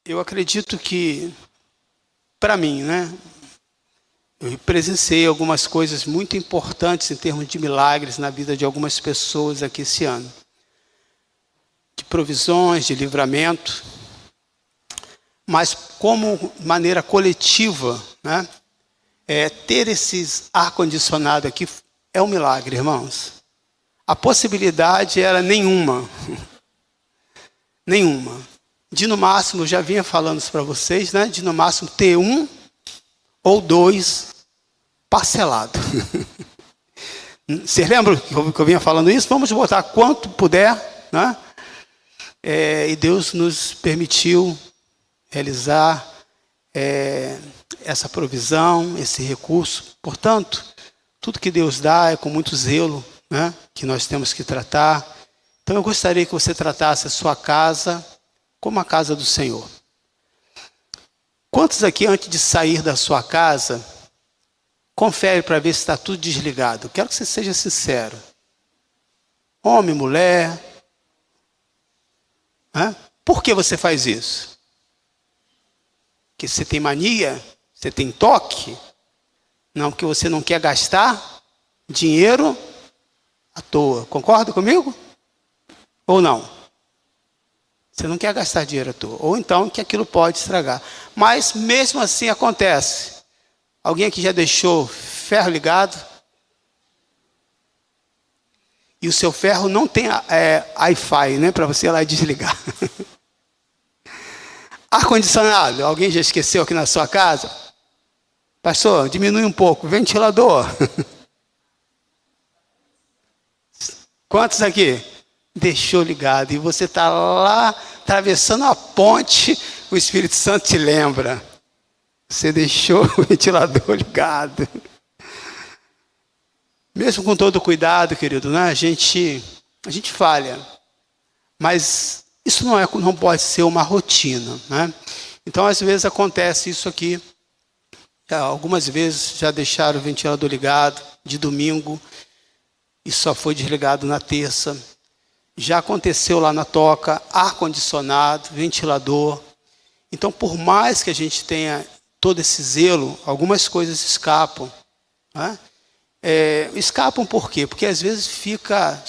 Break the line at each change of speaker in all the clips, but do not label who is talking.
Eu acredito que, para mim, né? Eu presenciei algumas coisas muito importantes em termos de milagres na vida de algumas pessoas aqui esse ano. De provisões, de livramento. Mas como maneira coletiva, né? Ter esses ar-condicionado aqui é um milagre, irmãos. A possibilidade era nenhuma. Nenhuma. De no máximo, eu já vinha falando isso para vocês, né? De no máximo ter um ou dois parcelado. Vocês lembram que eu vinha falando isso? Vamos botar quanto puder, né? E Deus nos permitiu realizar essa provisão, esse recurso. Portanto, tudo que Deus dá é com muito zelo, né? Que nós temos que tratar. Então eu gostaria que você tratasse a sua casa como a casa do Senhor. Quantos aqui, antes de sair da sua casa, confere para ver se está tudo desligado? Quero que você seja sincero. Homem, mulher. Por que você faz isso? Porque você tem mania? Você tem toque? Não, porque você não quer gastar dinheiro à toa. Concorda comigo? Ou não? Você não quer gastar dinheiro à toa. Ou então que aquilo pode estragar. Mas mesmo assim acontece. Alguém aqui já deixou ferro ligado? E o seu ferro não tem Wi-Fi, né? Para você ir lá e desligar. Ar-condicionado. Alguém já esqueceu aqui na sua casa? Pastor, diminui um pouco. Ventilador. Quantos aqui? Deixou ligado. E você está lá atravessando a ponte, o Espírito Santo te lembra. Você deixou o ventilador ligado. Mesmo com todo cuidado, querido, né? A gente falha. Mas isso não pode ser uma rotina, né? Então, às vezes acontece isso aqui. Algumas vezes já deixaram o ventilador ligado de domingo e só foi desligado na terça. Já aconteceu lá na toca, ar-condicionado, ventilador. Então, por mais que a gente tenha todo esse zelo, algumas coisas escapam. Né? Escapam por quê? Porque às vezes fica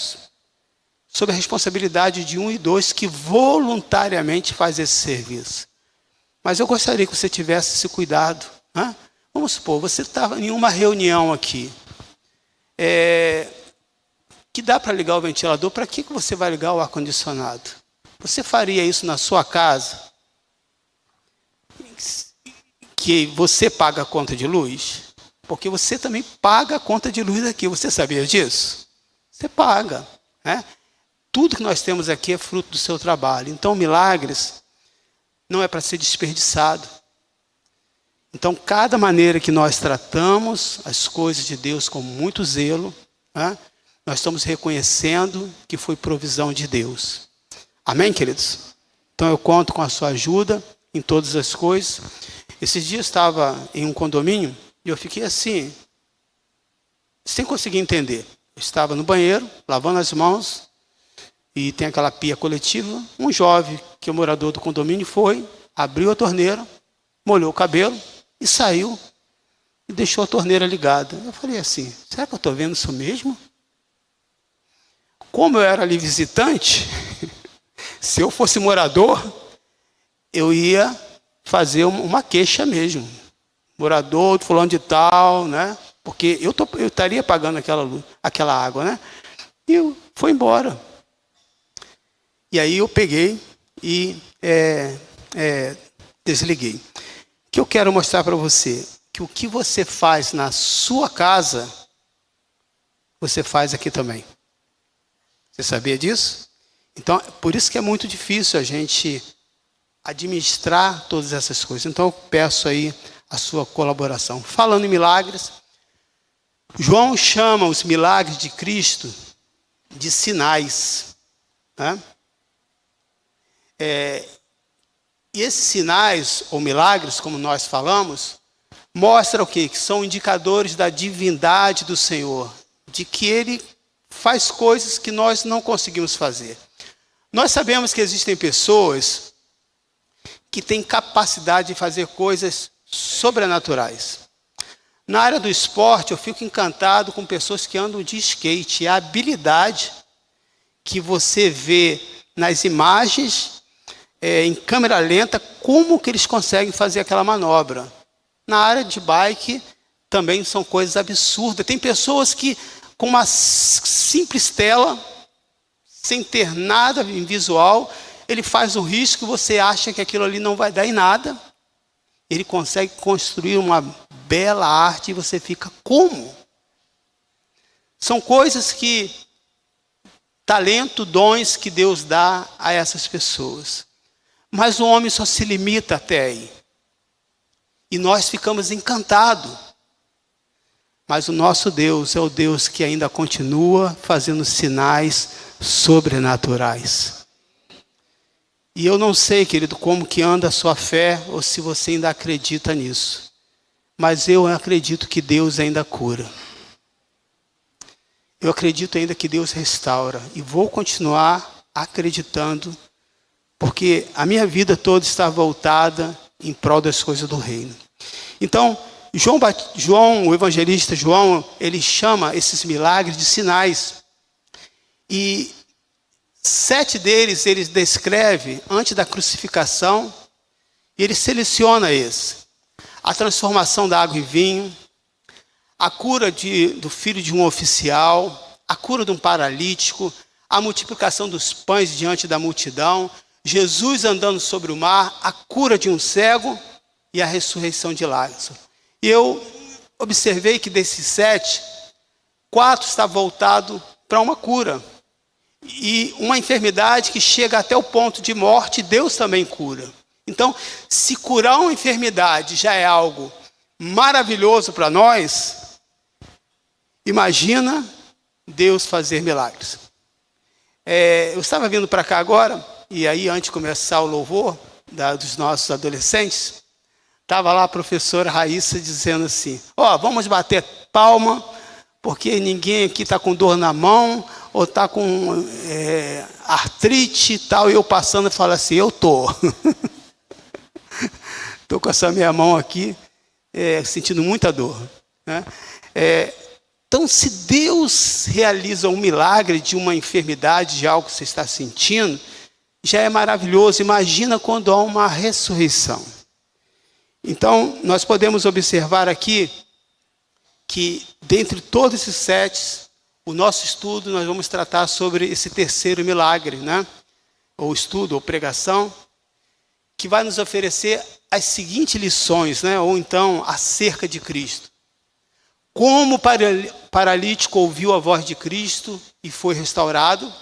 sob a responsabilidade de um e dois que voluntariamente faz esse serviço. Mas eu gostaria que você tivesse esse cuidado. Né? Vamos supor, você estava em uma reunião aqui. Que dá para ligar o ventilador, para que você vai ligar o ar-condicionado? Você faria isso na sua casa? Que você paga a conta de luz? Porque você também paga a conta de luz aqui. Você sabia disso? Você paga. Né? Tudo que nós temos aqui é fruto do seu trabalho. Então, milagres não é para ser desperdiçado. Então, cada maneira que nós tratamos as coisas de Deus com muito zelo, né? Nós estamos reconhecendo que foi provisão de Deus. Amém, queridos? Então eu conto com a sua ajuda em todas as coisas. Esses dias eu estava em um condomínio e eu fiquei assim, sem conseguir entender. Eu estava no banheiro, lavando as mãos, e tem aquela pia coletiva. Um jovem, que é morador do condomínio, foi, abriu a torneira, molhou o cabelo e saiu e deixou a torneira ligada. Eu falei assim, será que eu estou vendo isso mesmo? Como eu era ali visitante, se eu fosse morador, eu ia fazer uma queixa mesmo. Morador, fulano de tal, né? Porque eu estaria pagando aquela água, né? E foi embora. E aí eu peguei e desliguei. O que eu quero mostrar para você? Que o que você faz na sua casa, você faz aqui também. Você sabia disso? Então, por isso que é muito difícil a gente administrar todas essas coisas. Então, eu peço aí a sua colaboração. Falando em milagres, João chama os milagres de Cristo de sinais. Né? E esses sinais, ou milagres, como nós falamos, mostram o quê? Que são indicadores da divindade do Senhor, de que Ele faz coisas que nós não conseguimos fazer. Nós sabemos que existem pessoas que tem capacidade de fazer coisas sobrenaturais. Na área do esporte, eu fico encantado com pessoas que andam de skate. A habilidade que você vê nas imagens, em câmera lenta, como que eles conseguem fazer aquela manobra. Na área de bike, também são coisas absurdas. Tem pessoas que, com uma simples tela, sem ter nada em visual, ele faz um risco e você acha que aquilo ali não vai dar em nada. Ele consegue construir uma bela arte e você fica como? São coisas que, talento, dons que Deus dá a essas pessoas. Mas o homem só se limita até aí. E nós ficamos encantados. Mas o nosso Deus é o Deus que ainda continua fazendo sinais sobrenaturais. E eu não sei, querido, como que anda a sua fé, ou se você ainda acredita nisso. Mas eu acredito que Deus ainda cura. Eu acredito ainda que Deus restaura. E vou continuar acreditando, porque a minha vida toda está voltada em prol das coisas do reino. Então, João, o evangelista João, ele chama esses milagres de sinais. E 7 deles ele descreve antes da crucificação, e ele seleciona esse. A transformação da água em vinho, a cura do filho de um oficial, a cura de um paralítico, a multiplicação dos pães diante da multidão, Jesus andando sobre o mar, a cura de um cego e a ressurreição de Lázaro. E eu observei que desses 7, 4 está voltado para uma cura. E uma enfermidade que chega até o ponto de morte, Deus também cura. Então, se curar uma enfermidade já é algo maravilhoso para nós, imagina Deus fazer milagres. Eu estava vindo para cá agora, e aí antes de começar o louvor dos nossos adolescentes, estava lá a professora Raíssa dizendo assim, vamos bater palma, porque ninguém aqui está com dor na mão, ou está com artrite e tal, e eu passando e falo assim, eu estou. Estou com essa minha mão aqui, sentindo muita dor. Né? Então, se Deus realiza um milagre de uma enfermidade, de algo que você está sentindo, já é maravilhoso. Imagina quando há uma ressurreição. Então, nós podemos observar aqui que, dentre todos esses 7, o nosso estudo, nós vamos tratar sobre esse terceiro milagre, né? Ou estudo, ou pregação, que vai nos oferecer as seguintes lições, né? Ou então, acerca de Cristo. Como o paralítico ouviu a voz de Cristo e foi restaurado.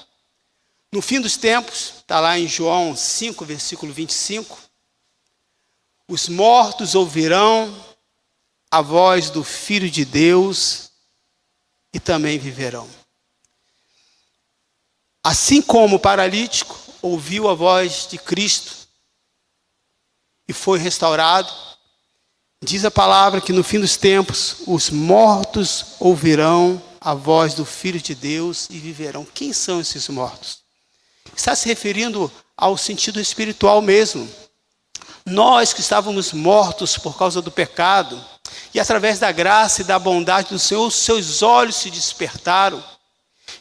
No fim dos tempos, está lá em João 5, versículo 25, os mortos ouvirão a voz do Filho de Deus e também viverão. Assim como o paralítico ouviu a voz de Cristo e foi restaurado, diz a palavra que no fim dos tempos os mortos ouvirão a voz do Filho de Deus e viverão. Quem são esses mortos? Está se referindo ao sentido espiritual mesmo. Nós que estávamos mortos por causa do pecado, e através da graça e da bondade do Senhor, os seus olhos se despertaram,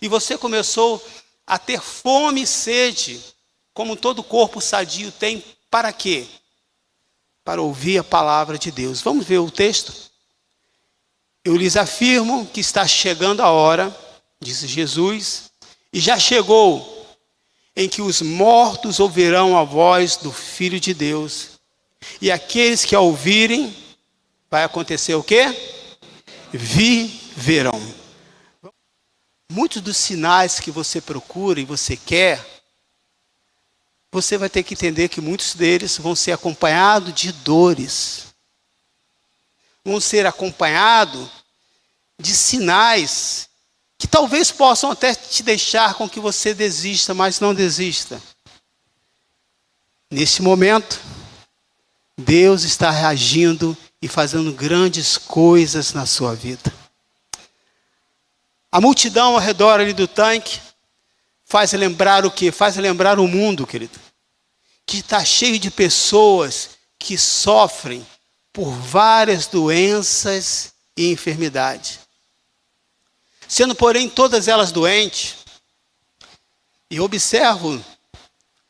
e você começou a ter fome e sede, como todo corpo sadio tem, para quê? Para ouvir a palavra de Deus. Vamos ver o texto? Eu lhes afirmo que está chegando a hora, disse Jesus, e já chegou, em que os mortos ouvirão a voz do Filho de Deus, e aqueles que a ouvirem, vai acontecer o quê? Viverão. Muitos dos sinais que você procura e você quer, você vai ter que entender que muitos deles vão ser acompanhados de dores. Vão ser acompanhados de sinais que talvez possam até te deixar com que você desista, mas não desista. Neste momento, Deus está reagindo e fazendo grandes coisas na sua vida. A multidão ao redor ali do tanque faz lembrar o quê? Faz lembrar o mundo, querido. que está cheio de pessoas que sofrem por várias doenças e enfermidades. Sendo, porém, todas elas doentes, e observo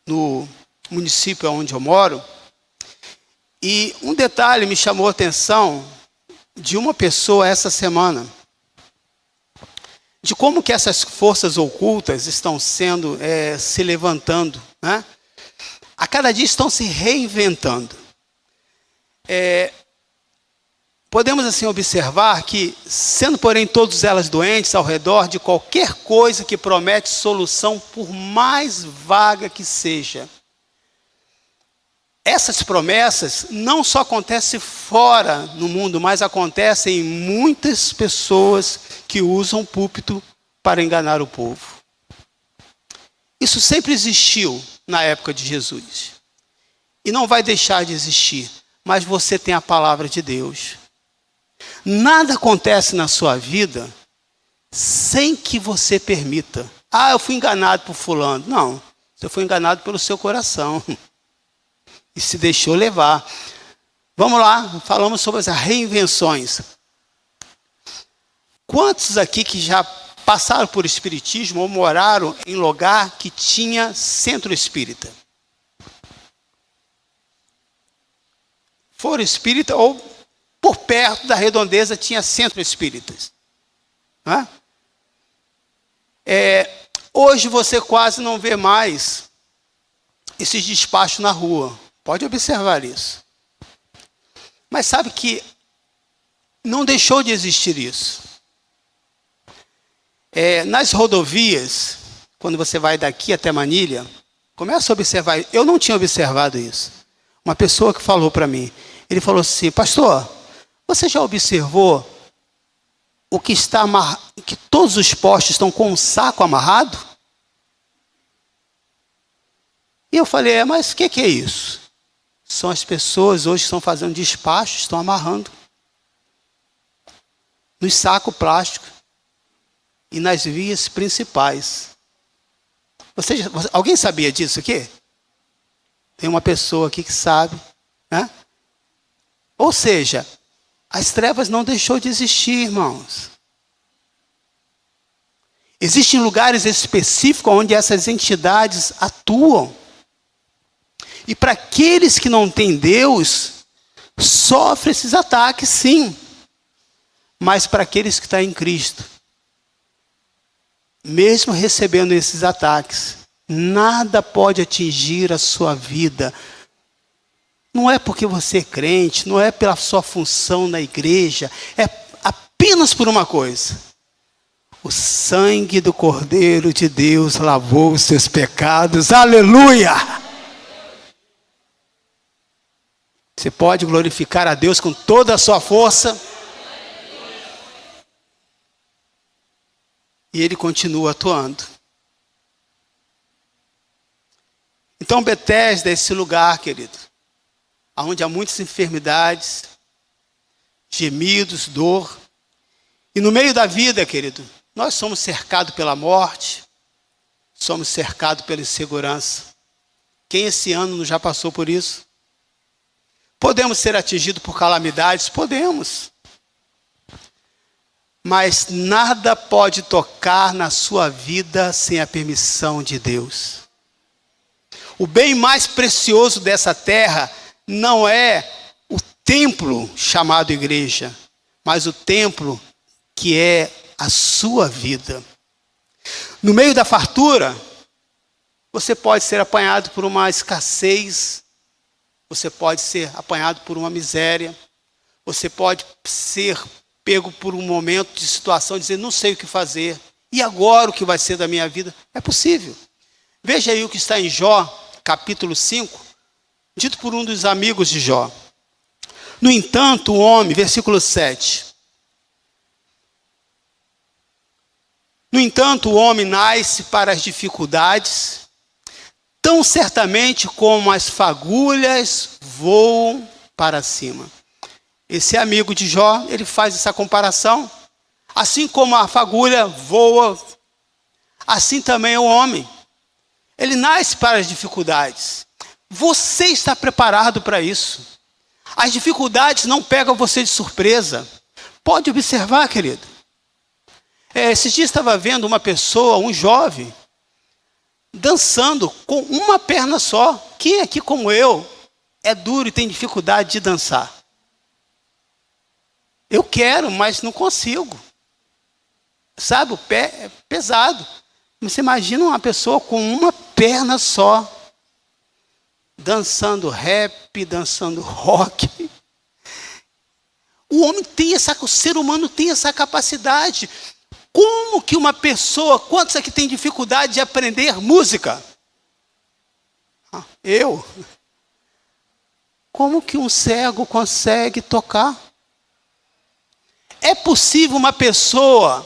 no município onde eu moro, e um detalhe me chamou a atenção de uma pessoa essa semana, de como que essas forças ocultas estão sendo, se levantando, né? A cada dia estão se reinventando. Podemos assim observar que, sendo porém todas elas doentes ao redor de qualquer coisa que promete solução, por mais vaga que seja, essas promessas não só acontecem fora no mundo, mas acontecem em muitas pessoas que usam o púlpito para enganar o povo. Isso sempre existiu na época de Jesus. E não vai deixar de existir, mas você tem a palavra de Deus. Nada acontece na sua vida sem que você permita. Ah, eu fui enganado por fulano. Não, você foi enganado pelo seu coração. E se deixou levar. Vamos lá, falamos sobre as reinvenções. Quantos aqui que já passaram por espiritismo ou moraram em lugar que tinha centro espírita? Foram espírita ou por perto da redondeza tinha centro espíritas. Hoje você quase não vê mais esses despachos na rua. Pode observar isso. Mas sabe que não deixou de existir isso. Nas rodovias, quando você vai daqui até Manilha, começa a observar. Eu não tinha observado isso. Uma pessoa que falou para mim, ele falou assim: pastor, você já observou o que está amarrado, que todos os postes estão com um saco amarrado? E eu falei, mas o que é isso? São as pessoas hoje que estão fazendo despacho, estão amarrando nos sacos plásticos e nas vias principais. Alguém sabia disso aqui? Tem uma pessoa aqui que sabe, né? Ou seja, as trevas não deixou de existir, irmãos. Existem lugares específicos onde essas entidades atuam. E para aqueles que não têm Deus, sofrem esses ataques, sim. Mas para aqueles que estão em Cristo, mesmo recebendo esses ataques, nada pode atingir a sua vida. Não é porque você é crente, não é pela sua função na igreja, é apenas por uma coisa. O sangue do Cordeiro de Deus lavou os seus pecados. Aleluia! Você pode glorificar a Deus com toda a sua força. E Ele continua atuando. Então Betesda é esse lugar, querido, onde há muitas enfermidades, gemidos, dor. E no meio da vida, querido, nós somos cercados pela morte, somos cercados pela insegurança. Quem esse ano já passou por isso? Podemos ser atingidos por calamidades? Podemos. Mas nada pode tocar na sua vida sem a permissão de Deus. O bem mais precioso dessa terra não é o templo chamado igreja, mas o templo que é a sua vida. No meio da fartura, você pode ser apanhado por uma escassez, você pode ser apanhado por uma miséria, você pode ser pego por um momento de situação e dizer, não sei o que fazer, e agora o que vai ser da minha vida? É possível. Veja aí o que está em Jó, capítulo 5, dito por um dos amigos de Jó. No entanto, o homem, versículo 7. No entanto, o homem nasce para as dificuldades, tão certamente como as fagulhas voam para cima. Esse amigo de Jó, ele faz essa comparação. Assim como a fagulha voa, assim também é o homem. Ele nasce para as dificuldades. Você está preparado para isso. As dificuldades não pegam você de surpresa. Pode observar, querido. Esses dias estava vendo uma pessoa, um jovem, dançando com uma perna só. Quem aqui como eu é duro e tem dificuldade de dançar? Eu quero, mas não consigo. Sabe, o pé é pesado. Você imagina uma pessoa com uma perna só, dançando rap, dançando rock. O ser humano tem essa capacidade. Como que uma pessoa, quantos aqui tem dificuldade de aprender música? Eu. Como que um cego consegue tocar? É possível uma pessoa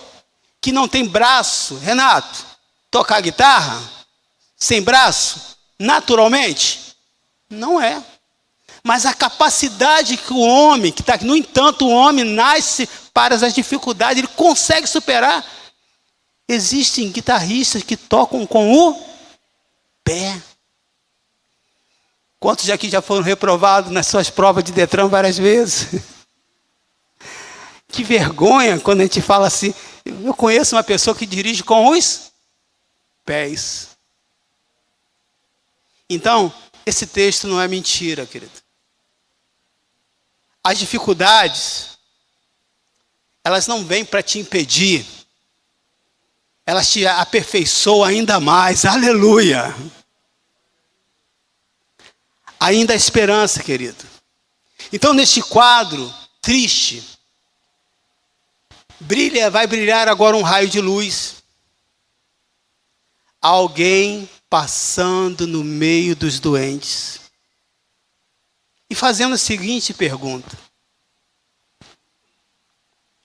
que não tem braço, Renato, tocar guitarra sem braço, naturalmente? Não é. Mas a capacidade que o homem, que está aqui, no entanto, o homem nasce para as dificuldades, ele consegue superar. Existem guitarristas que tocam com o pé. Quantos aqui já foram reprovados nas suas provas de Detran várias vezes? Que vergonha quando a gente fala assim. Eu conheço uma pessoa que dirige com os pés. Então, esse texto não é mentira, querido. As dificuldades, elas não vêm para te impedir. Elas te aperfeiçoam ainda mais. Aleluia! Ainda há esperança, querido. Então, neste quadro triste, vai brilhar agora um raio de luz. Alguém passando no meio dos doentes. E fazendo a seguinte pergunta.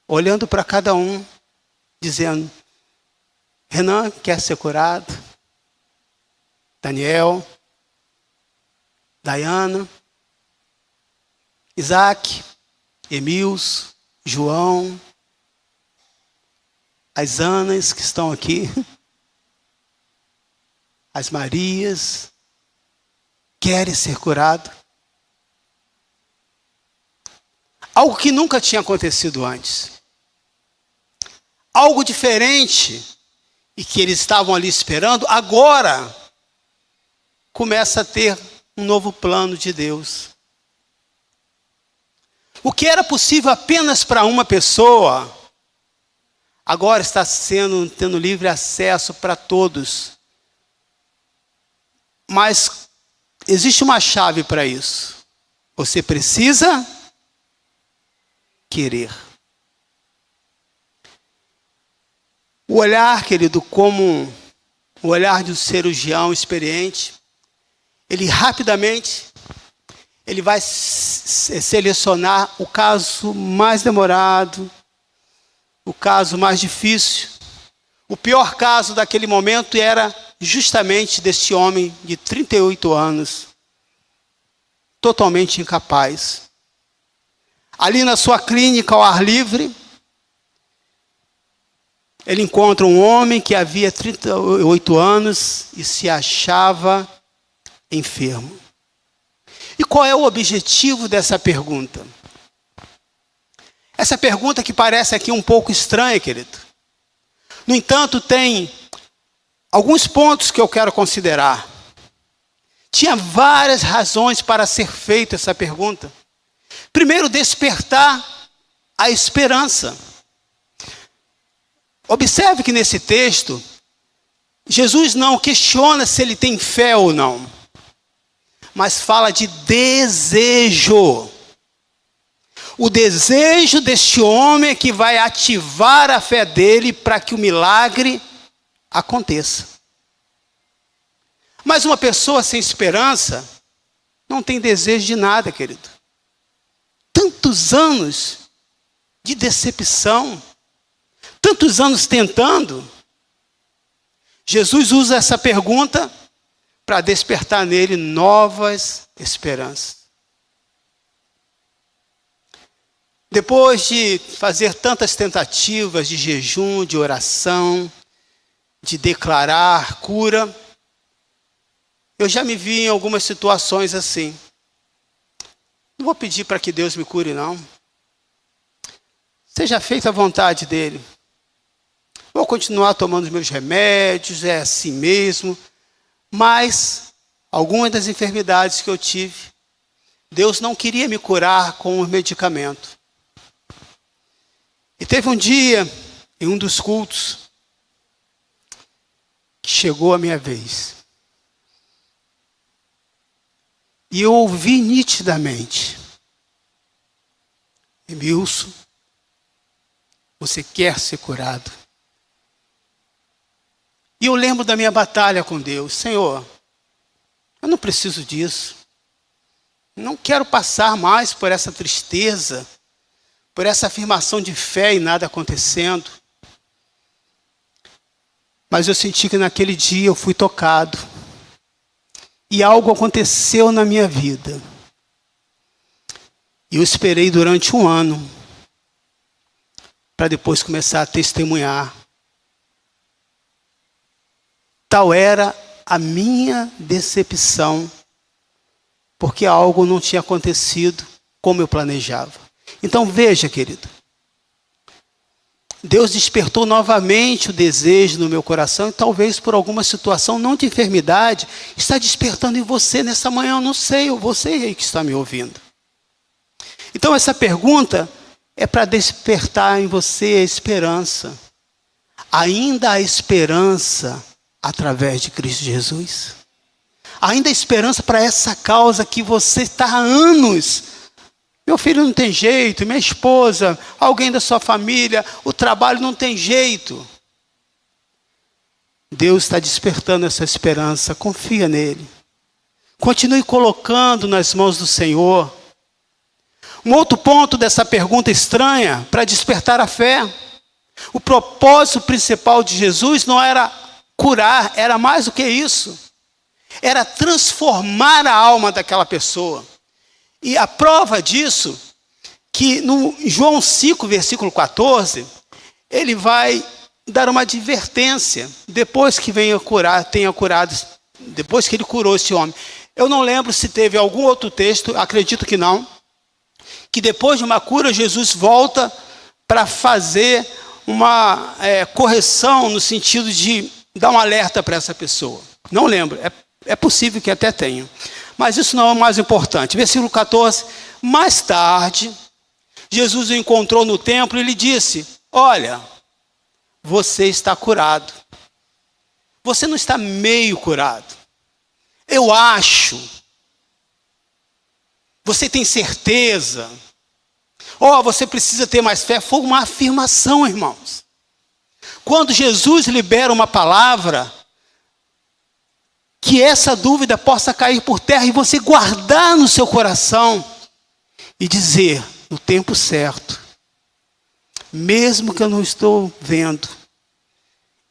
Olhando para cada um, dizendo: Renan quer ser curado? Daniel? Dayana? Isaac? Emils? João? As Anas que estão aqui? As Marias? Querem ser curado? Algo que nunca tinha acontecido antes. Algo diferente e que eles estavam ali esperando, agora começa a ter um novo plano de Deus. O que era possível apenas para uma pessoa, agora está tendo livre acesso para todos. Mas existe uma chave para isso. Você precisa querer. O olhar, querido, como o olhar de um cirurgião experiente, ele rapidamente, ele vai selecionar o caso mais demorado, o caso mais difícil. O pior caso daquele momento era justamente deste homem de 38 anos, totalmente incapaz. Ali na sua clínica ao ar livre, ele encontra um homem que havia 38 anos e se achava enfermo. E qual é o objetivo dessa pergunta? Essa pergunta que parece aqui um pouco estranha, querido. No entanto, tem alguns pontos que eu quero considerar. Tinha várias razões para ser feita essa pergunta. Primeiro, despertar a esperança. Observe que nesse texto, Jesus não questiona se ele tem fé ou não, mas fala de desejo. O desejo deste homem é que vai ativar a fé dele para que o milagre aconteça. Mas uma pessoa sem esperança não tem desejo de nada, querido. Tantos anos de decepção, tantos anos tentando. Jesus usa essa pergunta para despertar nele novas esperanças. Depois de fazer tantas tentativas de jejum, de oração, de declarar cura, Eu já me vi em algumas situações assim. Não vou pedir para que Deus me cure, não. Seja feita a vontade dele. Vou continuar tomando os meus remédios, é assim mesmo. Mas algumas das enfermidades que eu tive, Deus não queria me curar com o medicamento. E teve um dia, em um dos cultos, que chegou a minha vez. E eu ouvi nitidamente: Emilson, você quer ser curado? E eu lembro da minha batalha com Deus. Senhor, eu não preciso disso. Não quero passar mais por essa tristeza, por essa afirmação de fé e nada acontecendo. Mas eu senti que naquele dia eu fui tocado. E algo aconteceu na minha vida. E eu esperei durante 1 ano, para depois começar a testemunhar. Tal era a minha decepção, porque algo não tinha acontecido como eu planejava. Então veja, querido, Deus despertou novamente o desejo no meu coração, e talvez por alguma situação, não de enfermidade, está despertando em você nessa manhã, eu não sei, você aí que está me ouvindo. Então essa pergunta é para despertar em você a esperança. Ainda há esperança através de Cristo Jesus. Ainda há esperança para essa causa que você está há anos. Meu filho não tem jeito, minha esposa, alguém da sua família, o trabalho não tem jeito. Deus está despertando essa esperança, confia nele. Continue colocando nas mãos do Senhor. Um outro ponto dessa pergunta estranha, para despertar a fé. O propósito principal de Jesus não era curar, era mais do que isso. Era transformar a alma daquela pessoa. E a prova disso, que no João 5, versículo 14, ele vai dar uma advertência, depois que tenha curado, depois que ele curou esse homem. Eu não lembro se teve algum outro texto, acredito que não, que depois de uma cura, Jesus volta para fazer uma correção no sentido de dar um alerta para essa pessoa. Não lembro, é possível que até tenha. Mas isso não é o mais importante. Versículo 14. Mais tarde, Jesus o encontrou no templo e lhe disse: olha, você está curado. Você não está meio curado. Eu acho. Você tem certeza. Você precisa ter mais fé. Foi uma afirmação, irmãos. Quando Jesus libera uma palavra, que essa dúvida possa cair por terra e você guardar no seu coração e dizer, no tempo certo, mesmo que eu não estou vendo,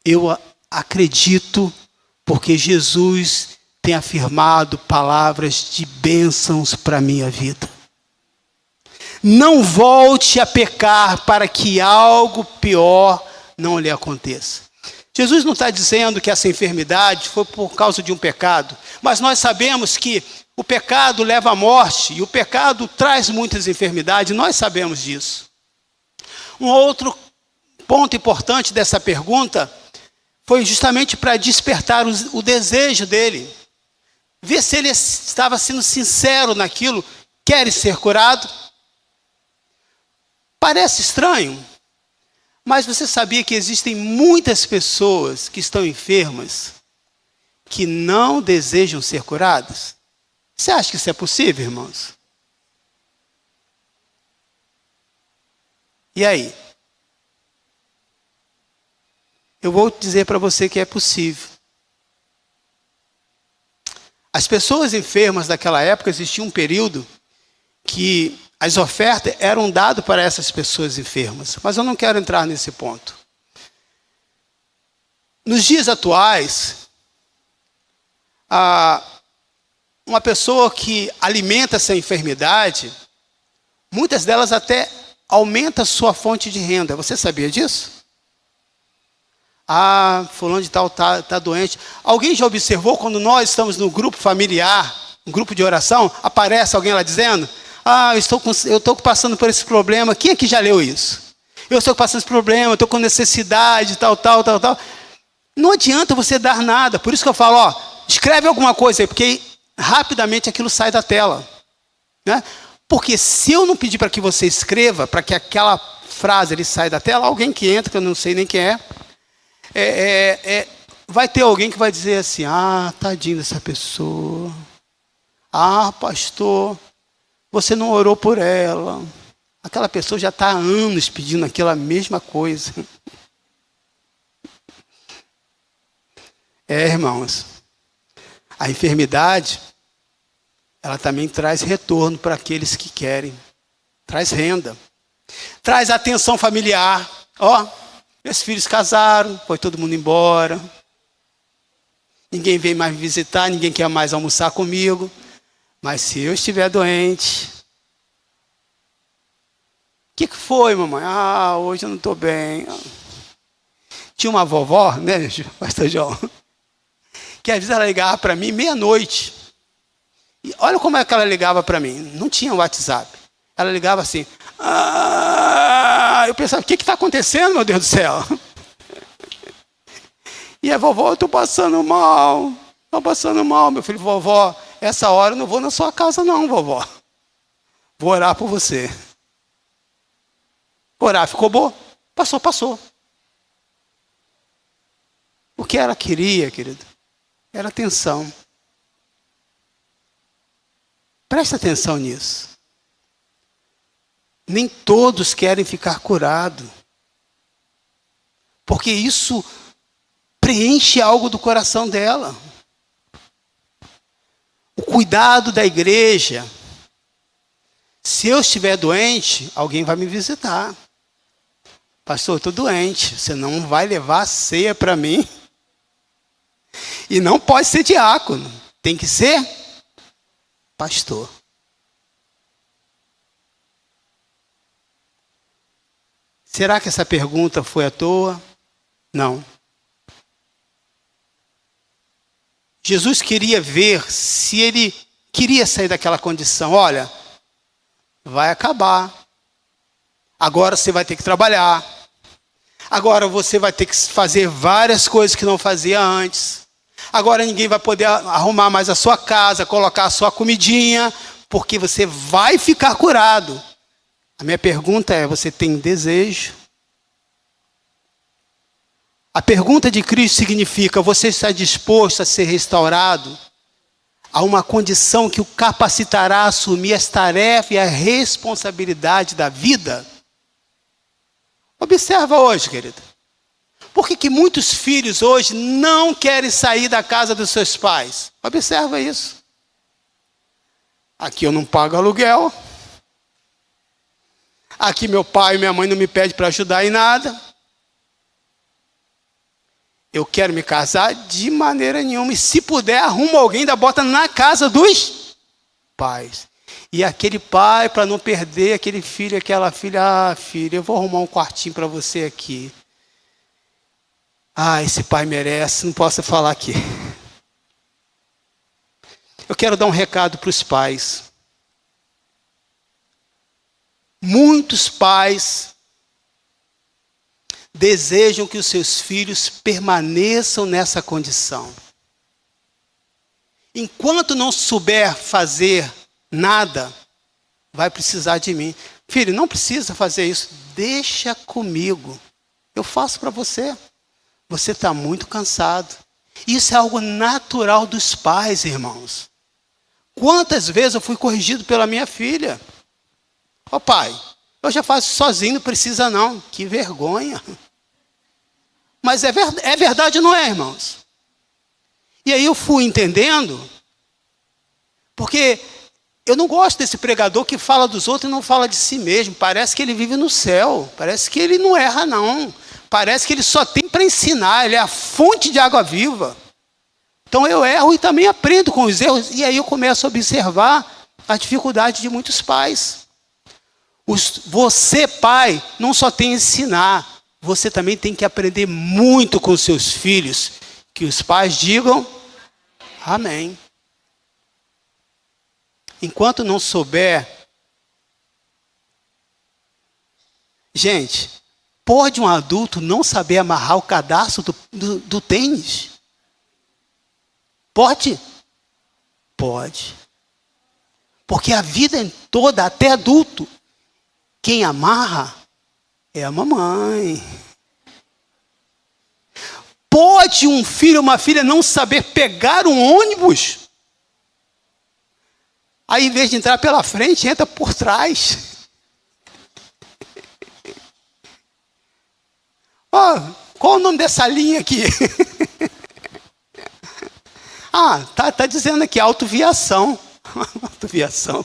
eu acredito, porque Jesus tem afirmado palavras de bênçãos para a minha vida. Não volte a pecar para que algo pior não lhe aconteça. Jesus não está dizendo que essa enfermidade foi por causa de um pecado, mas nós sabemos que o pecado leva à morte, e o pecado traz muitas enfermidades, nós sabemos disso. Um outro ponto importante dessa pergunta foi justamente para despertar o desejo dele. Ver se ele estava sendo sincero naquilo. Queres ser curado? Parece estranho. Mas você sabia que existem muitas pessoas que estão enfermas que não desejam ser curadas? Você acha que isso é possível, irmãos? E aí? Eu vou dizer para você que é possível. As pessoas enfermas daquela época, existia um período que as ofertas eram dadas para essas pessoas enfermas. Mas eu não quero entrar nesse ponto. Nos dias atuais, uma pessoa que alimenta essa enfermidade, muitas delas até aumentam sua fonte de renda. Você sabia disso? fulano de tal tá doente. Alguém já observou quando nós estamos no grupo familiar, um grupo de oração, aparece alguém lá dizendo, eu estou passando por esse problema. Quem aqui já leu isso? Eu estou passando esse problema, estou com necessidade, tal. Não adianta você dar nada. Por isso que eu falo, escreve alguma coisa aí, porque rapidamente aquilo sai da tela. Né? Porque se eu não pedir para que você escreva, para que aquela frase ele saia da tela, alguém que entra, que eu não sei nem quem vai ter alguém que vai dizer assim, tadinho dessa pessoa. Pastor, você não orou por ela. Aquela pessoa já está há anos pedindo aquela mesma coisa. Irmãos, a enfermidade, ela também traz retorno para aqueles que querem. Traz renda. Traz atenção familiar. Meus filhos casaram, foi todo mundo embora. Ninguém vem mais me visitar, ninguém quer mais almoçar comigo. Mas se eu estiver doente... O que foi, mamãe? Hoje eu não estou bem. Tinha uma vovó, né, pastor João? Que às vezes ela ligava para mim meia-noite. E olha como é que ela ligava para mim. Não tinha WhatsApp. Ela ligava assim. Eu pensava, o que está acontecendo, meu Deus do céu? E a vovó, eu estou passando mal. Estou passando mal, meu filho. Vovó, essa hora eu não vou na sua casa não, vovó. Vou orar por você. Orar, ficou bom? Passou. O que ela queria, querido, era atenção. Presta atenção nisso. Nem todos querem ficar curados. Porque isso preenche algo do coração dela. O cuidado da igreja. Se eu estiver doente, alguém vai me visitar. Pastor, eu estou doente. Você não vai levar a ceia para mim. E não pode ser diácono. Tem que ser pastor. Será que essa pergunta foi à toa? Não. Jesus queria ver se ele queria sair daquela condição. Olha, vai acabar. Agora você vai ter que trabalhar. Agora você vai ter que fazer várias coisas que não fazia antes. Agora ninguém vai poder arrumar mais a sua casa, colocar a sua comidinha, porque você vai ficar curado. A minha pergunta é, você tem desejo? A pergunta de Cristo significa, você está disposto a ser restaurado a uma condição que o capacitará a assumir as tarefas e a responsabilidade da vida? Observa hoje, querido. Por que muitos filhos hoje não querem sair da casa dos seus pais? Observa isso. Aqui eu não pago aluguel. Aqui meu pai e minha mãe não me pedem para ajudar em nada. Eu quero me casar de maneira nenhuma. E se puder, arruma alguém, ainda bota na casa dos pais. E aquele pai, para não perder aquele filho, aquela filha, filha, eu vou arrumar um quartinho para você aqui. Esse pai merece, não posso falar aqui. Eu quero dar um recado para os pais. Muitos pais desejam que os seus filhos permaneçam nessa condição. Enquanto não souber fazer nada, vai precisar de mim. Filho, não precisa fazer isso. Deixa comigo. Eu faço para você. Você está muito cansado. Isso é algo natural dos pais, irmãos. Quantas vezes eu fui corrigido pela minha filha? Pai, eu já faço sozinho, não precisa não. Que vergonha. Mas é verdade ou não é, irmãos? E aí eu fui entendendo, porque eu não gosto desse pregador que fala dos outros e não fala de si mesmo. Parece que ele vive no céu. Parece que ele não erra, não. Parece que ele só tem para ensinar. Ele é a fonte de água viva. Então eu erro e também aprendo com os erros. E aí eu começo a observar a dificuldade de muitos pais. Você, pai, não só tem a ensinar. você também tem que aprender muito com seus filhos, que os pais digam amém. Enquanto não souber, gente, pode um adulto não saber amarrar o cadarço do tênis? Pode? Pode. Porque a vida toda, até adulto, quem amarra é a mamãe. Pode um filho ou uma filha não saber pegar um ônibus? Aí, em vez de entrar pela frente, entra por trás. Oh, qual o nome dessa linha aqui? Tá dizendo aqui, autoviação. Autoviação.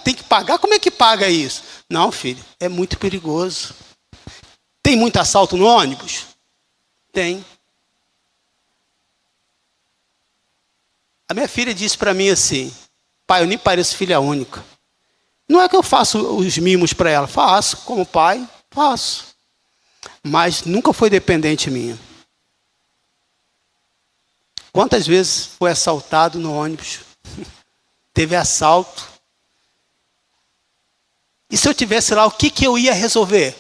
Tem que pagar? Como é que paga isso? Não, filho, é muito perigoso. Tem muito assalto no ônibus? Tem. A minha filha disse para mim assim: pai, eu nem pareço filha única. Não é que eu faço os mimos para ela. Faço, como pai, faço. Mas nunca foi dependente minha. Quantas vezes foi assaltado no ônibus? Teve assalto. E se eu tivesse lá, o que eu ia resolver?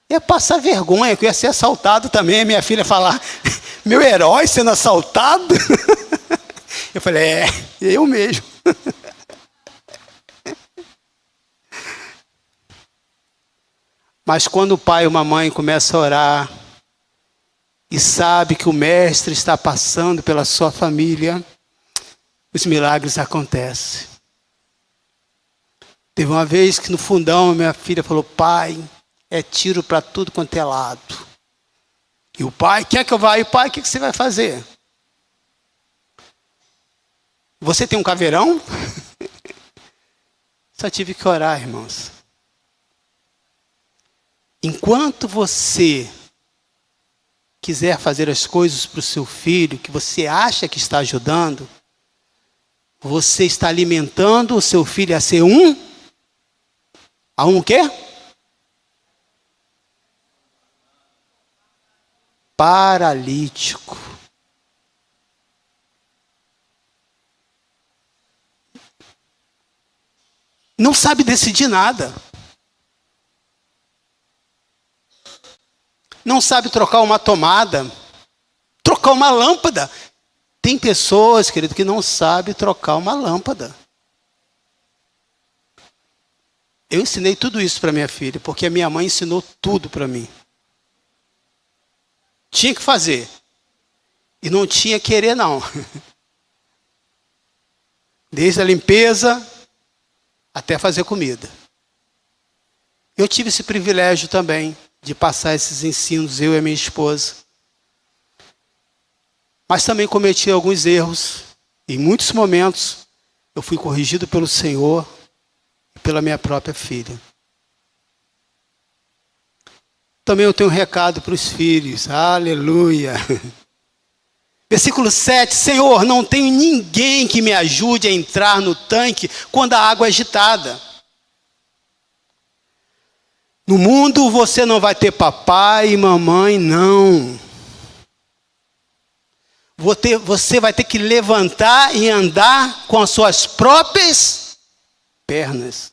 Ia passar vergonha, que eu ia ser assaltado também. A minha filha ia falar, meu herói sendo assaltado? Eu falei, eu mesmo. Mas quando o pai ou uma mãe começa a orar e sabe que o mestre está passando pela sua família, os milagres acontecem. Teve uma vez que no fundão minha filha falou, pai, é tiro para tudo quanto é lado. E o pai, quer que eu vá? E o pai, o que você vai fazer? Você tem um caveirão? Só tive que orar, irmãos. Enquanto você quiser fazer as coisas para o seu filho, que você acha que está ajudando, você está alimentando o seu filho a ser o quê? Paralítico. Não sabe decidir nada. Não sabe trocar uma tomada, trocar uma lâmpada. Tem pessoas, querido, que não sabem trocar uma lâmpada. Eu ensinei tudo isso para minha filha, porque a minha mãe ensinou tudo para mim. Tinha que fazer. E não tinha que querer, não. Desde a limpeza até fazer comida. Eu tive esse privilégio também de passar esses ensinos, eu e a minha esposa. Mas também cometi alguns erros. Em muitos momentos, eu fui corrigido pelo Senhor e pela minha própria filha. Também eu tenho um recado para os filhos. Aleluia. Versículo 7. Senhor, não tenho ninguém que me ajude a entrar no tanque quando a água é agitada. No mundo você não vai ter papai e mamãe, não. Você vai ter que levantar e andar com as suas próprias pernas.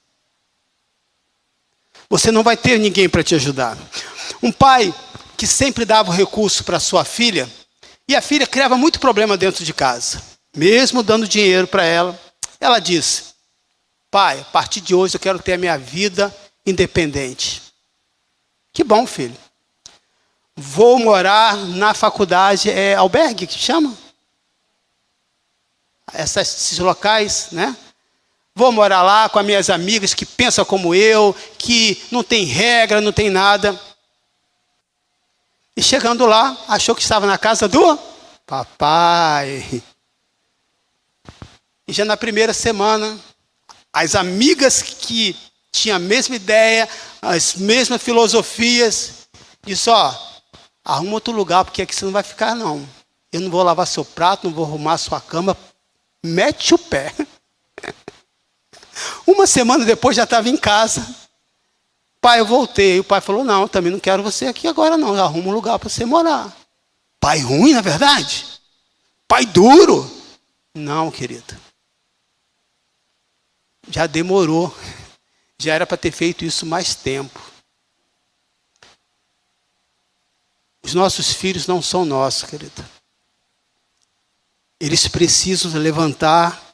Você não vai ter ninguém para te ajudar. Um pai que sempre dava o recurso para sua filha, e a filha criava muito problema dentro de casa. Mesmo dando dinheiro para ela, ela disse, pai, a partir de hoje eu quero ter a minha vida independente. Que bom, filho. Vou morar na faculdade, albergue que chama? Esses locais, né? Vou morar lá com as minhas amigas que pensam como eu, que não tem regra, não tem nada. E chegando lá, achou que estava na casa do papai. E já na primeira semana, as amigas que tinham a mesma ideia, as mesmas filosofias, disse, arruma outro lugar, porque aqui você não vai ficar, não. Eu não vou lavar seu prato, não vou arrumar sua cama. Mete o pé. Uma semana depois já estava em casa. pai, eu voltei. E o pai falou, não, também não quero você aqui agora não, arruma um lugar para você morar. Pai ruim, na verdade? Pai duro? Não, querido. Já demorou. Já era para ter feito isso mais tempo. Os nossos filhos não são nossos, querido. Eles precisam levantar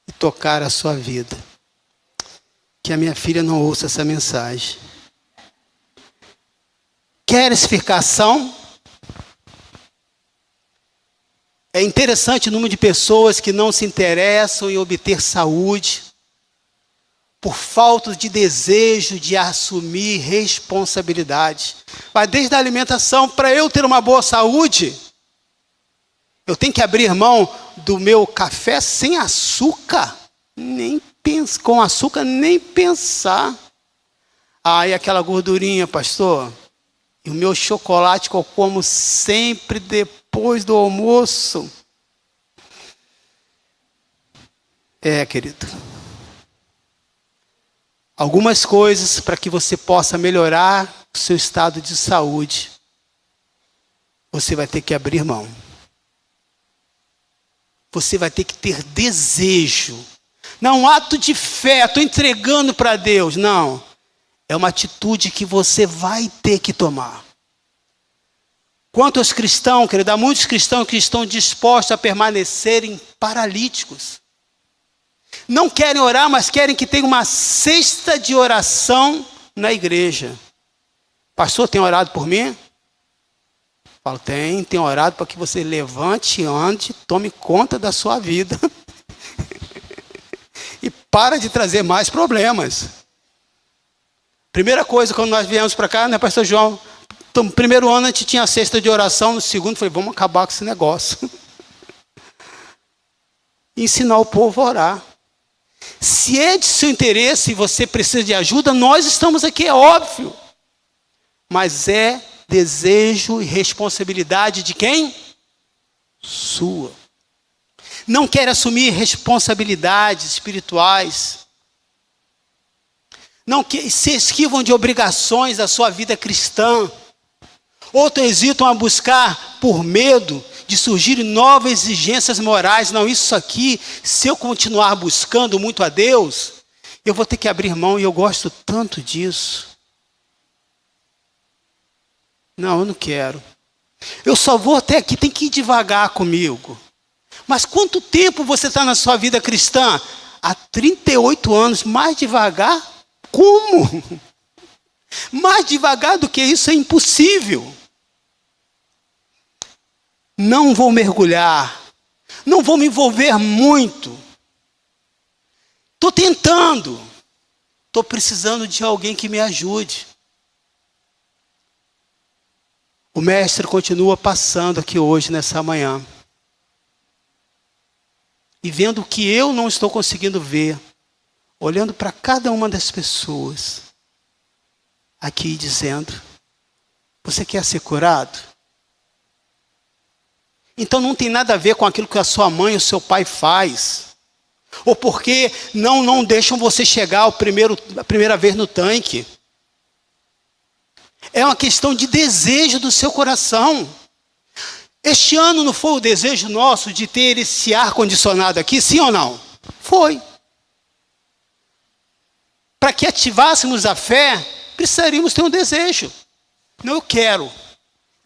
e tocar a sua vida. Que a minha filha não ouça essa mensagem. Queres ficar são? É interessante o número de pessoas que não se interessam em obter saúde por falta de desejo de assumir responsabilidade. Vai desde a alimentação. Para eu ter uma boa saúde, eu tenho que abrir mão do meu café sem açúcar. Nem penso, com açúcar, nem pensar. E aquela gordurinha, pastor? E o meu chocolate que eu como sempre depois do almoço. Querido. Algumas coisas para que você possa melhorar o seu estado de saúde, você vai ter que abrir mão. Você vai ter que ter desejo. Não um ato de fé, estou entregando para Deus. Não. É uma atitude que você vai ter que tomar. Quanto aos cristãos, querido, há muitos cristãos que estão dispostos a permanecerem paralíticos. Não querem orar, mas querem que tenha uma cesta de oração na igreja. Pastor, tem orado por mim? Falo, tem orado para que você levante, ande, tome conta da sua vida. E para de trazer mais problemas. Primeira coisa, quando nós viemos para cá, né, pastor João? No primeiro ano a gente tinha a cesta de oração, no segundo falei, vamos acabar com esse negócio. E ensinar o povo a orar. Se é de seu interesse e você precisa de ajuda, nós estamos aqui, é óbvio. Mas é desejo e responsabilidade de quem? Sua. Não quer assumir responsabilidades espirituais. Não se esquivam de obrigações da sua vida cristã. Outros hesitam a buscar por medo de surgirem novas exigências morais. Não, isso aqui, se eu continuar buscando muito a Deus, eu vou ter que abrir mão e eu gosto tanto disso. Não, eu não quero. Eu só vou até aqui, tem que ir devagar comigo. Mas quanto tempo você está na sua vida cristã? Há 38 anos, mais devagar? Como? Mais devagar do que isso é impossível. Não vou mergulhar. Não vou me envolver muito. Estou tentando. Estou precisando de alguém que me ajude. O mestre continua passando aqui hoje, nessa manhã. E vendo o que eu não estou conseguindo ver. Olhando para cada uma das pessoas. Aqui dizendo, você quer ser curado? Então não tem nada a ver com aquilo que a sua mãe ou seu pai faz. Ou porque não deixam você chegar a primeira vez no tanque. É uma questão de desejo do seu coração. Este ano não foi o desejo nosso de ter esse ar-condicionado aqui, sim ou não? Foi. Para que ativássemos a fé, precisaríamos ter um desejo. Não, eu quero.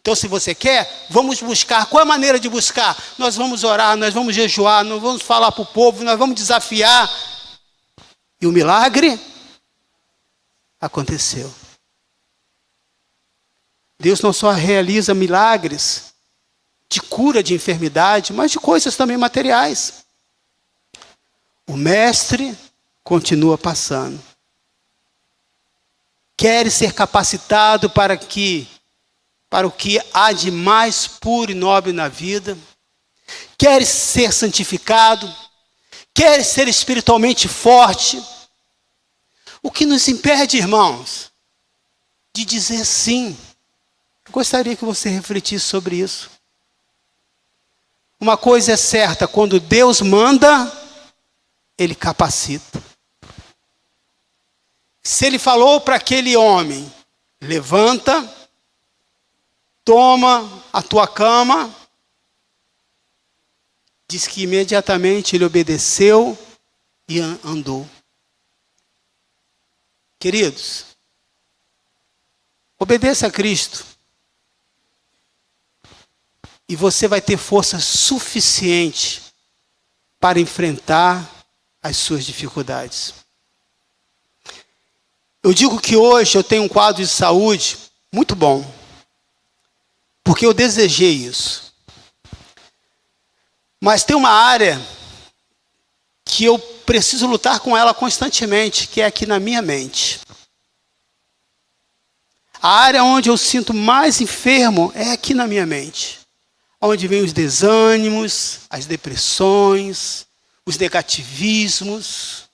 Então, se você quer, vamos buscar. Qual é a maneira de buscar? Nós vamos orar, nós vamos jejuar, nós vamos falar para o povo, nós vamos desafiar. E o milagre aconteceu. Deus não só realiza milagres de cura de enfermidade, mas de coisas também materiais. O mestre continua passando. Quer ser capacitado para o que há de mais puro e nobre na vida. Quer ser santificado. Quer ser espiritualmente forte. O que nos impede, irmãos, de dizer sim? Eu gostaria que você refletisse sobre isso. Uma coisa é certa, quando Deus manda, Ele capacita. Se ele falou para aquele homem, levanta, toma a tua cama, diz que imediatamente ele obedeceu e andou. Queridos, obedeça a Cristo e você vai ter força suficiente para enfrentar as suas dificuldades. Eu digo que hoje eu tenho um quadro de saúde muito bom, porque eu desejei isso. Mas tem uma área que eu preciso lutar com ela constantemente, que é aqui na minha mente. A área onde eu sinto mais enfermo é aqui na minha mente. Onde vem os desânimos, as depressões, os negativismos,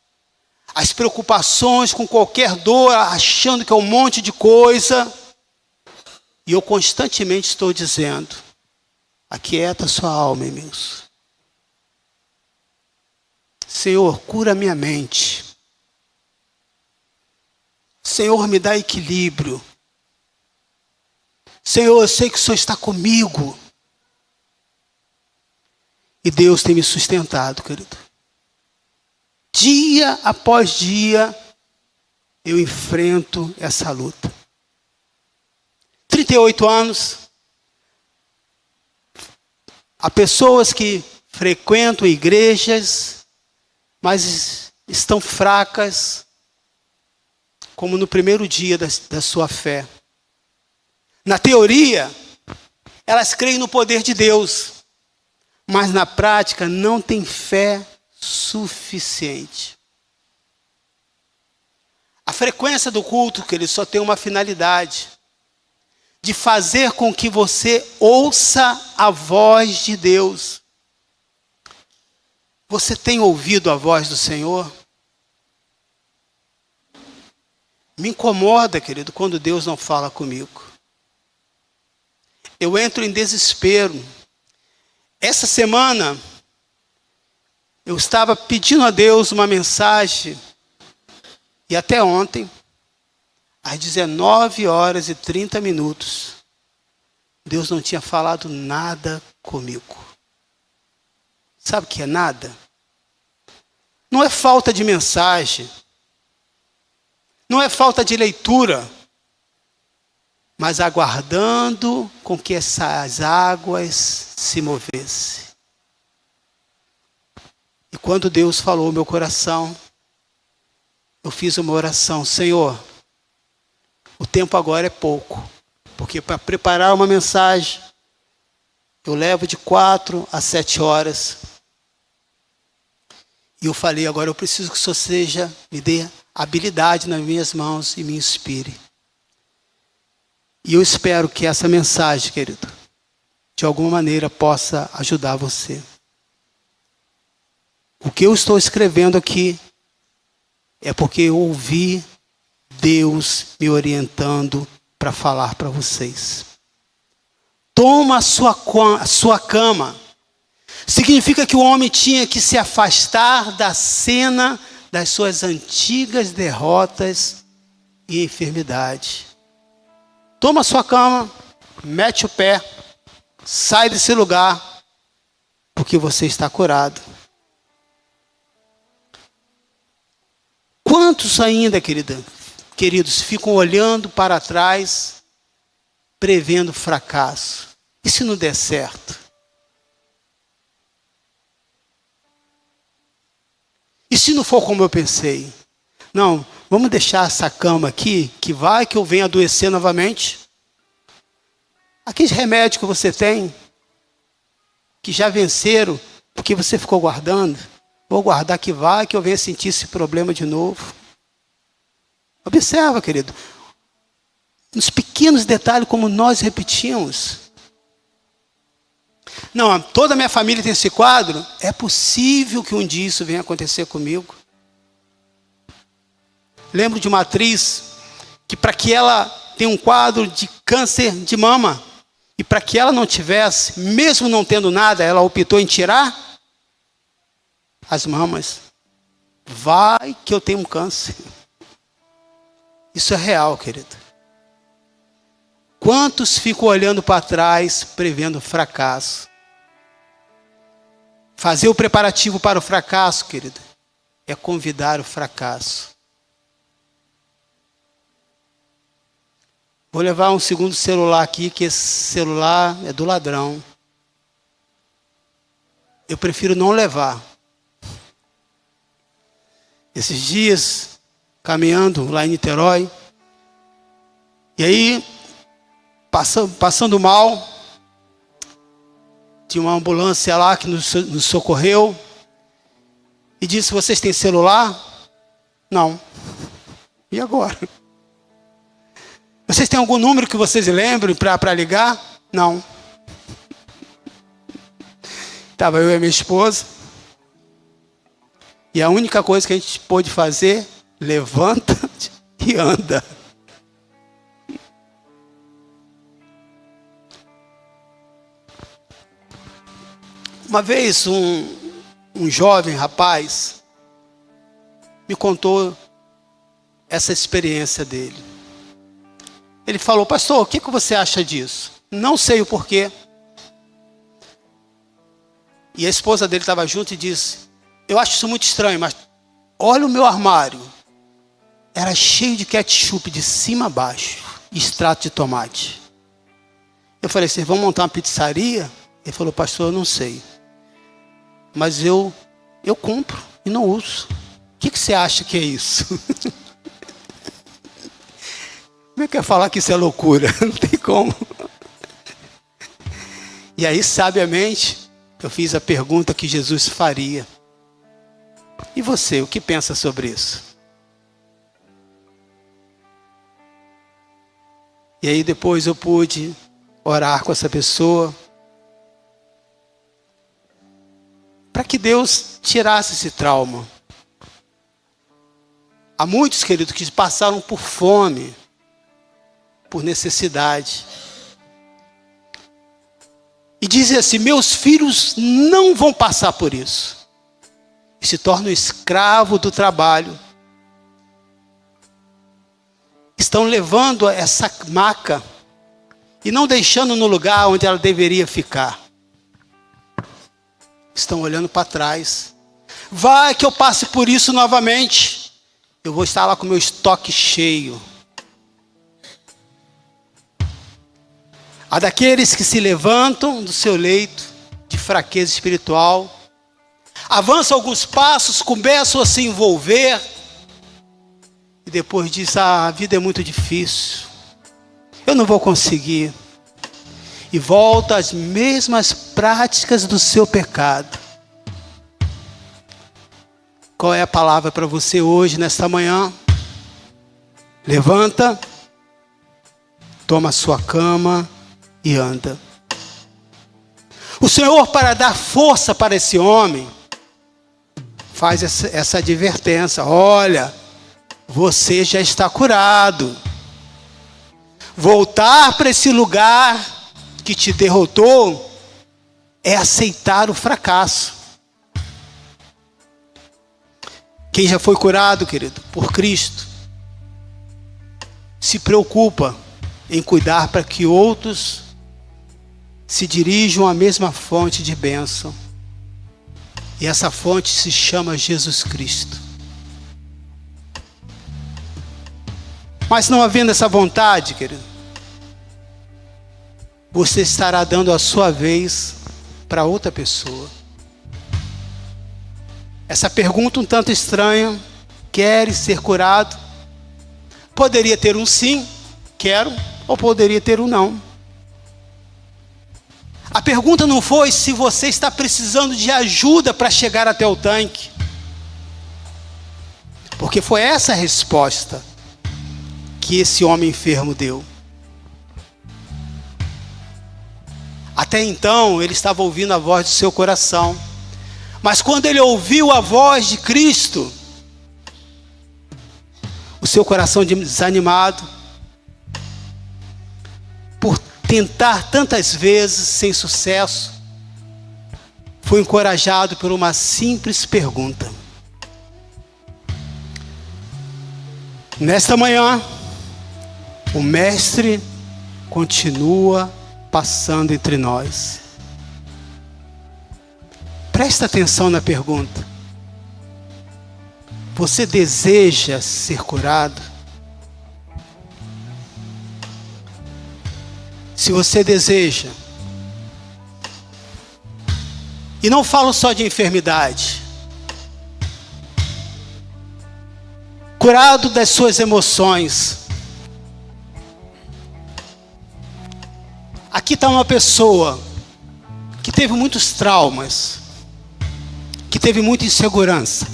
as preocupações com qualquer dor, achando que é um monte de coisa. E eu constantemente estou dizendo, aquieta sua alma, irmãos. Senhor, cura minha mente. Senhor, me dá equilíbrio. Senhor, eu sei que o Senhor está comigo. E Deus tem me sustentado, querido. Dia após dia, eu enfrento essa luta. 38 anos. Há pessoas que frequentam igrejas, mas estão fracas, como no primeiro dia da sua fé. Na teoria, elas creem no poder de Deus, mas na prática não têm fé suficiente. A frequência do culto, que ele só tem uma finalidade, de fazer com que você ouça a voz de Deus. Você tem ouvido a voz do Senhor? Me incomoda, querido, quando Deus não fala comigo. Eu entro em desespero. Essa semana, eu estava pedindo a Deus uma mensagem, e até ontem, às 19h30, Deus não tinha falado nada comigo. Sabe o que é nada? Não é falta de mensagem, não é falta de leitura, mas aguardando com que essas águas se movessem. E quando Deus falou no meu coração, eu fiz uma oração: Senhor, o tempo agora é pouco, porque para preparar uma mensagem, eu levo de 4 a 7 horas. E eu falei, agora eu preciso que o Senhor me dê habilidade nas minhas mãos e me inspire. E eu espero que essa mensagem, querido, de alguma maneira possa ajudar você. O que eu estou escrevendo aqui é porque eu ouvi Deus me orientando para falar para vocês. Toma a sua cama. Significa que o homem tinha que se afastar da cena das suas antigas derrotas e enfermidade. Toma a sua cama, mete o pé, sai desse lugar, porque você está curado. Quantos ainda, queridos, ficam olhando para trás, prevendo fracasso? E se não der certo? E se não for como eu pensei? Não, vamos deixar essa cama aqui, que vai que eu venha adoecer novamente. Aqueles remédios que você tem, que já venceram, porque você ficou guardando. Vou guardar que vai que eu venha sentir esse problema de novo. Observa, querido. Nos pequenos detalhes como nós repetimos. Não, toda a minha família tem esse quadro. É possível que um dia isso venha acontecer comigo. Lembro de uma atriz que para que ela tenha um quadro de câncer de mama, e para que ela não tivesse, mesmo não tendo nada, ela optou em tirar as mamas. Vai que eu tenho um câncer. Isso é real, querido. Quantos ficam olhando para trás, prevendo fracasso? Fazer o preparativo para o fracasso, querido, é convidar o fracasso. Vou levar um segundo celular aqui, que esse celular é do ladrão. Eu prefiro não levar. Esses dias, caminhando lá em Niterói, e aí, passando mal, tinha uma ambulância lá que nos socorreu, e disse: vocês têm celular? Não. E agora? Vocês têm algum número que vocês lembrem para ligar? Não. Estava eu e a minha esposa. E a única coisa que a gente pôde fazer, levanta e anda. Uma vez um jovem rapaz me contou essa experiência dele. Ele falou: pastor, o que você acha disso? Não sei o porquê. E a esposa dele estava junto e disse: eu acho isso muito estranho, mas olha o meu armário. Era cheio de ketchup de cima a baixo, e extrato de tomate. Eu falei: vocês vão montar uma pizzaria? Ele falou: pastor, eu não sei. Mas eu compro e não uso. O que você acha que é isso? Como é que eu ia falar que isso é loucura? Não tem como. E aí, sabiamente, eu fiz a pergunta que Jesus faria. E você, o que pensa sobre isso? E aí depois eu pude orar com essa pessoa, para que Deus tirasse esse trauma. Há muitos, queridos, que passaram por fome, por necessidade. E dizem assim: meus filhos não vão passar por isso. E se tornam escravo do trabalho. Estão levando essa maca e não deixando no lugar onde ela deveria ficar. Estão olhando para trás. Vai que eu passe por isso novamente. Eu vou estar lá com o meu estoque cheio. Há daqueles que se levantam do seu leito de fraqueza espiritual, avançam alguns passos, começam a se envolver, e depois diz: a vida é muito difícil, eu não vou conseguir. E volta às mesmas práticas do seu pecado. Qual é a palavra para você hoje, nesta manhã? Levanta, toma a sua cama e anda. O Senhor, para dar força para esse homem, faz essa advertência: olha, você já está curado. Voltar para esse lugar que te derrotou é aceitar o fracasso. Quem já foi curado, querido, por Cristo, se preocupa em cuidar para que outros se dirijam à mesma fonte de bênção. E essa fonte se chama Jesus Cristo. Mas não havendo essa vontade, querido, você estará dando a sua vez para outra pessoa. Essa pergunta um tanto estranha: queres ser curado? Poderia ter um sim, quero, ou poderia ter um não. A pergunta não foi se você está precisando de ajuda para chegar até o tanque, porque foi essa a resposta que esse homem enfermo deu. Até então ele estava ouvindo a voz do seu coração, mas quando ele ouviu a voz de Cristo, o seu coração desanimado, por tentar tantas vezes sem sucesso, foi encorajado por uma simples pergunta. Nesta manhã, O Mestre continua passando entre nós. Presta atenção na pergunta. Você deseja ser curado? Se você deseja, e não falo só de enfermidade, curado das suas emoções. Aqui está uma pessoa que teve muitos traumas, que teve muita insegurança,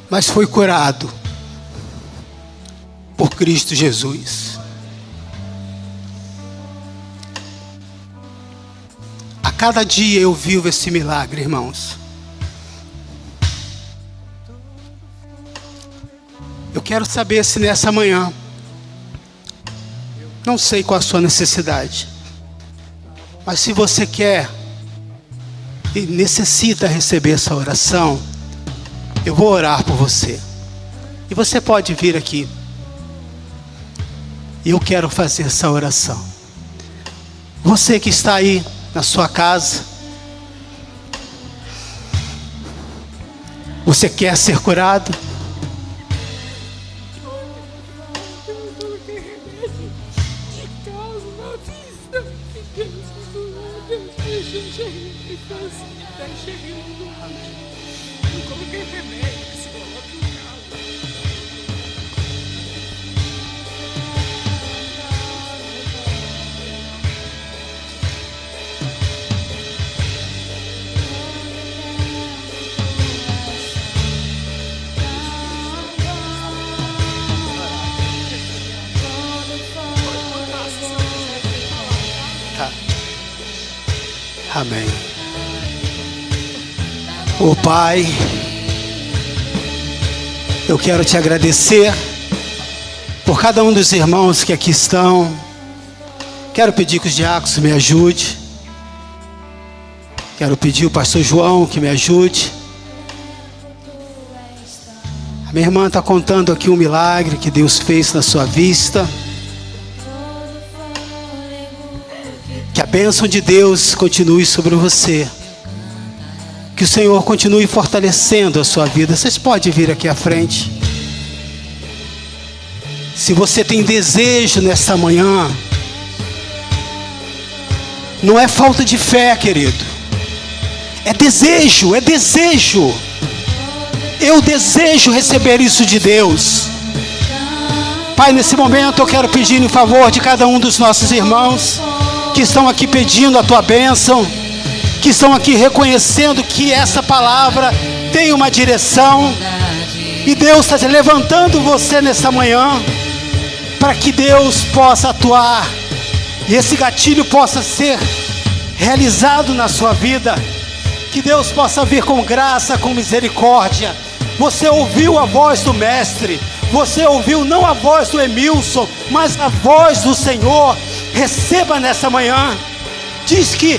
mas foi curado por Cristo Jesus. A cada dia eu vivo esse milagre, irmãos. Eu quero saber se nessa manhã, não sei qual a sua necessidade, mas se você quer e necessita receber essa oração, eu vou orar por você. E você pode vir aqui. E eu quero fazer essa oração. Você que está aí na sua casa, você quer ser curado? Amém. Ô Pai, eu quero te agradecer por cada um dos irmãos que aqui estão. Quero pedir que os diáconos me ajudem. Quero pedir o pastor João que me ajude. A minha irmã está contando aqui um milagre que Deus fez na sua vista. Que a bênção de Deus continue sobre você. Que o Senhor continue fortalecendo a sua vida. Vocês podem vir aqui à frente. Se você tem desejo nesta manhã, não é falta de fé, querido. É desejo, é desejo. Eu desejo receber isso de Deus. Pai, nesse momento eu quero pedir em favor de cada um dos nossos irmãos que estão aqui pedindo a tua bênção, que estão aqui reconhecendo que essa palavra tem uma direção, e Deus está levantando você nessa manhã, para que Deus possa atuar, e esse gatilho possa ser realizado na sua vida, que Deus possa vir com graça, com misericórdia. Você ouviu a voz do Mestre, você ouviu não a voz do Emilson, mas a voz do Senhor. Receba nessa manhã. Diz que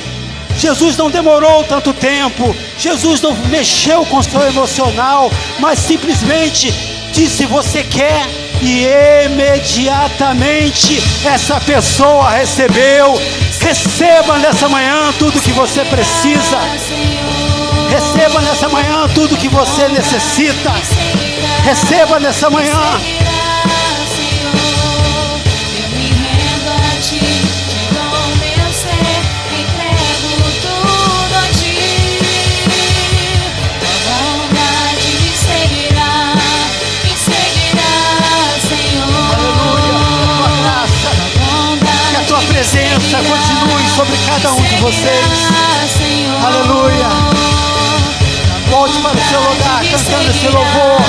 Jesus não demorou tanto tempo, Jesus não mexeu com o seu emocional, mas simplesmente disse: você quer? E imediatamente essa pessoa recebeu. Receba nessa manhã tudo que você precisa. Receba nessa manhã tudo que você necessita. Receba nessa manhã. Presença continue sobre cada um de vocês. Aleluia. Volte para o seu lugar cantando esse louvor.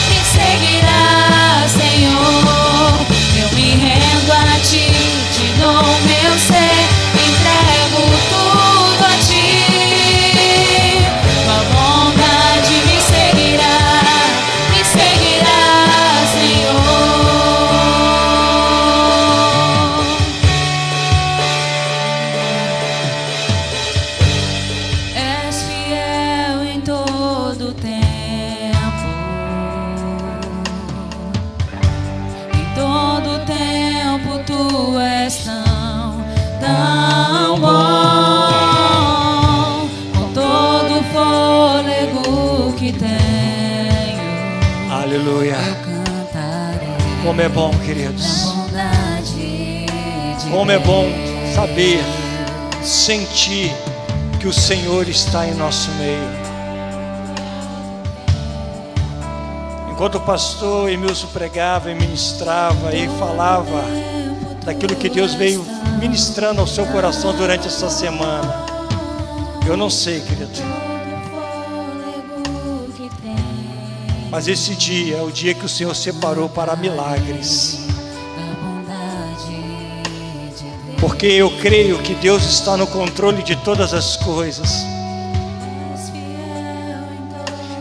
Me seguirá, Senhor. Eu me rendo a ti, te dou meu ser, entrego tudo a ti. Tua bondade me seguirá, Senhor. És fiel em todo tempo.
Aleluia.
eu cantarei
Como é bom,
da
queridos.
bondade de
Como é bom
Deus.
saber, sentir que o Senhor está em nosso meio. Enquanto o pastor Emilson pregava e ministrava e falava daquilo que Deus veio ministrando ao seu coração durante essa semana, eu não sei, querido, mas esse dia é o dia que o Senhor separou para milagres. Porque eu creio que Deus está no controle de todas as coisas.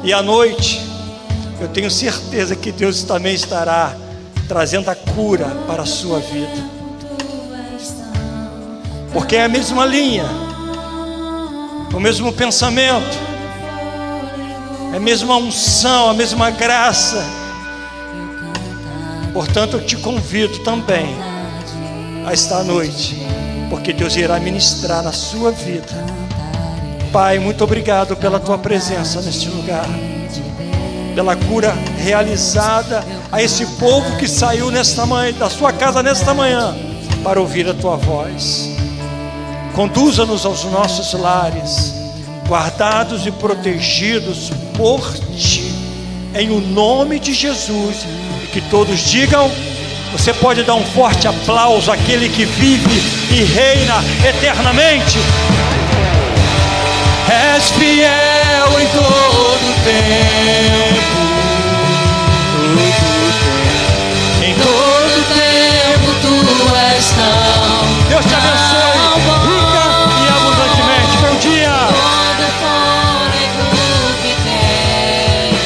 E à noite, eu tenho certeza que Deus também estará trazendo a cura para a sua vida. Porque é a mesma linha, o mesmo pensamento, é a mesma unção, a mesma graça. Portanto, eu te convido também a estar à noite, porque Deus irá ministrar na sua vida. Pai, muito obrigado pela tua presença neste lugar, pela cura realizada a esse povo que saiu nesta manhã, da sua casa nesta manhã, para ouvir a tua voz. Conduza-nos aos nossos lares, guardados e protegidos por ti, em o nome de Jesus. E que todos digam: você pode dar um forte aplauso àquele que vive e reina eternamente. És fiel em todo tempo, em todo tempo tu és tão. Deus te abençoe, rica e abundantemente. Bom dia.
Todo fôlego que tem,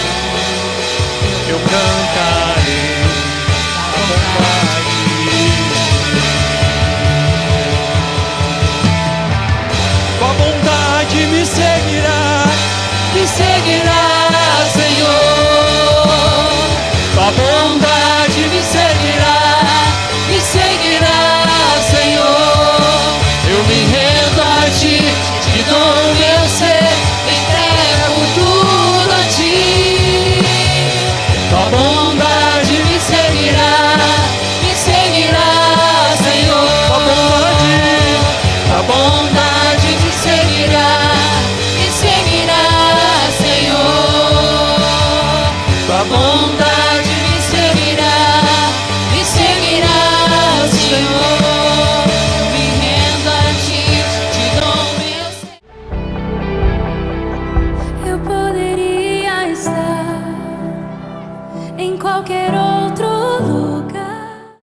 Eu cantarei a bondade. Tua bondade me seguirá,
me seguirá, Senhor.
tua
Bondade me seguirá, Senhor. Eu me rendo a ti, te dou meu ser, entrego tudo a ti. Tua bondade me seguirá, Senhor. Tua bondade me seguirá, Senhor. Tua bondade me seguirá, Senhor. Eu me rendo a ti, te dou meu ser. Eu poderia estar em qualquer outro